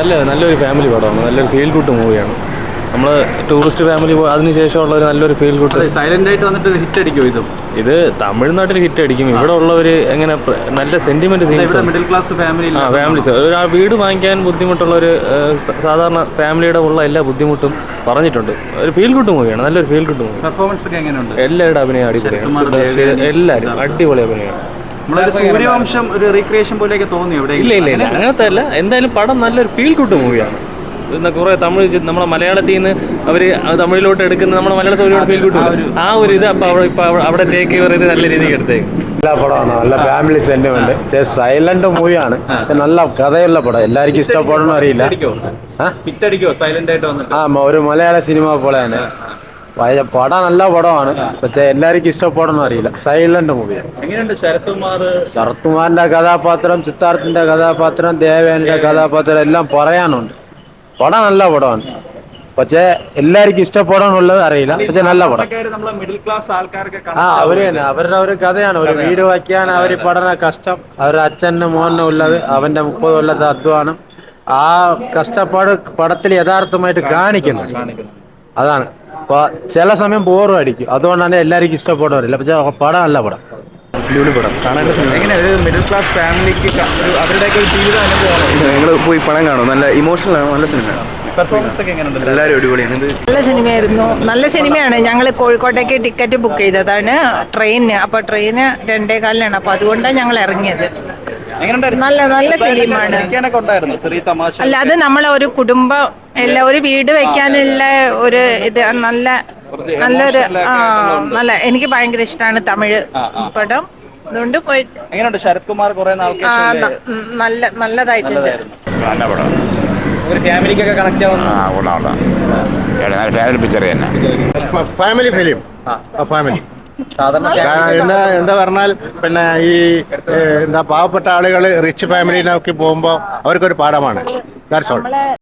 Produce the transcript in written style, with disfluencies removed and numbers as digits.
നല്ലൊരു ഫാമിലി പടമാണ്. നല്ലൊരു ഫീൽ ഗുഡ് മൂവിയാണ്. നമ്മൾ ടൂറിസ്റ്റ് ഫാമിലി അതിനുശേഷമുള്ള ഒരു നല്ലൊരു ഫീൽ ഗുഡ്. സൈലന്റ് ആയിട്ട് വന്നിട്ട് ഹിറ്റ് അടിക്കും. ഇത് തമിഴ്നാട്ടിൽ ഹിറ്റ് അടിക്കും. ഇവിടെ ഉള്ളവർ എങ്ങനെ നല്ല sentiment scenes, middle class families ഒരു വീട് വാങ്ങിക്കാൻ ബുദ്ധിമുട്ടുള്ള ഒരു സാധാരണ ഫാമിലിയുടെ ഉള്ള എല്ലാ ബുദ്ധിമുട്ടും പറഞ്ഞിട്ടുണ്ട്. ഒരു ഫീൽ ഗുഡ് മൂവിയാണ്. നല്ലൊരു ഫീൽ ഗുഡ് മൂവി. പെർഫോമൻസ് ഒക്കെ എങ്ങനെയുണ്ട്? എല്ലാവരുടെ അഭിനയം അടിപൊളിയാണ്. എല്ലാവരും അടിപൊളി അഭിനയമാണ്. സൂര്യവംശം ഒരു റീക്രിയേഷൻ പോലെയൊക്കെ തോന്നി? ഇല്ല അങ്ങനത്തെ അല്ല. എന്തായാലും പടം നല്ലൊരു ഫീൽ ഗുഡ് മൂവിയാണ്. കുറേ തമിഴ് നമ്മളെ മലയാളത്തിൽ നിന്ന് അവർ തമിഴിലോട്ട് എടുക്കുന്ന നമ്മുടെ മലയാളത്തിൽ ഒരുപാട് ഫീൽ ഗുഡ് ആ ഒരു ഇത് അവിടെ ടേക്ക് ഓവർ ചെയ്ത് നല്ല രീതിക്ക് എടുത്തേക്ക്. നല്ല പടമാണ്. നല്ല ഫാമിലി സെന്റിമെന്റ്. സൈലന്റ് മൂവിയാണ്. നല്ല കഥയുള്ള പടം. എല്ലാവർക്കും ഇഷ്ടപ്പെടണമെന്ന് അറിയില്ല. ഒരു മലയാള സിനിമ പോലെ തന്നെ പടം നല്ല പടമാണ്. പക്ഷെ എല്ലാവർക്കും ഇഷ്ടപ്പെടണമെന്ന് അറിയില്ല. സൈലന്റ് മൂവിയാണ്. ശരത് കുമാറിന്റെ കഥാപാത്രം, സിദ്ധാർത്ഥിന്റെ കഥാപാത്രം, ദേവേന്റെ കഥാപാത്രം എല്ലാം പറയാനുണ്ട്. പടം നല്ല പടമാണ്. പക്ഷെ എല്ലാവർക്കും ഇഷ്ടപ്പെടാനുള്ളത് അറിയില്ല. പക്ഷെ നല്ല പടം. അവര് തന്നെ അവരുടെ ഒരു കഥയാണ്. ഒരു വീട് വയ്ക്കാൻ അവർ പഠന കഷ്ടം, അവരുടെ അച്ഛനും മോനും ഉള്ളത്, അവന്റെ 30 കൊല്ലത്തെ അധ്വാനം, ആ കഷ്ടപ്പാട് പടത്തിൽ യഥാർത്ഥമായിട്ട് കാണിക്കുന്നുണ്ട്. അതാണ്. അപ്പൊ ചില സമയം ബോറും അടിക്കും. അതുകൊണ്ടാണ് എല്ലാവർക്കും ഇഷ്ടപ്പെടാറില്ല. പക്ഷെ പടം നല്ല പടം. മിഡിൽ ക്ലാസ് ഫാമിലിക്ക് അവരുടെയൊക്കെ ജീവിത അനുഭവമാണ്. നിങ്ങൾ പോയി പടം കാണും. നല്ല ഇമോഷണൽ ആണ്. നല്ല സിനിമയാണ്. പെർഫോമൻസ് ഒക്കെ എങ്ങനെയുണ്ട്? എല്ലാവരും അടിപൊളിയാണ്. നല്ല സിനിമയായിരുന്നു. നല്ല സിനിമയാണ്. ഞങ്ങൾ കോഴിക്കോട്ടേക്ക് ടിക്കറ്റ് ബുക്ക് ചെയ്തതാണ് ട്രെയിനിന്. അപ്പോൾ ട്രെയിന് 2:15 അപ്പോൾ അതുകൊണ്ടാണ് ഞങ്ങൾ ഇറങ്ങിയത്. നല്ല ഫിലിമാണ്. അല്ല, അത് നമ്മളെ ഒരു കുടുംബം ഒരു വീട് വെക്കാനുള്ള ഒരു ഇത് നല്ലൊരു നല്ല എനിക്ക് ഭയങ്കര ഇഷ്ടമാണ് തമിഴ് പടം. അതുകൊണ്ട് പോയി. ശരത് കുമാർ നല്ലതായിട്ടുണ്ട്. ഒരു ഫാമിലിക്കൊക്കെ കണക്ട് ആവുന്ന ഫാമിലി പിക്ചർ തന്നെ. Family film. ഫാമിലി എന്താ പറഞ്ഞാൽ പിന്നെ ഈ പാവപ്പെട്ട ആളുകൾ റിച്ച് ഫാമിലിയിലൊക്കെ പോകുമ്പോൾ അവർക്കൊരു പാഠമാണ്. That's all.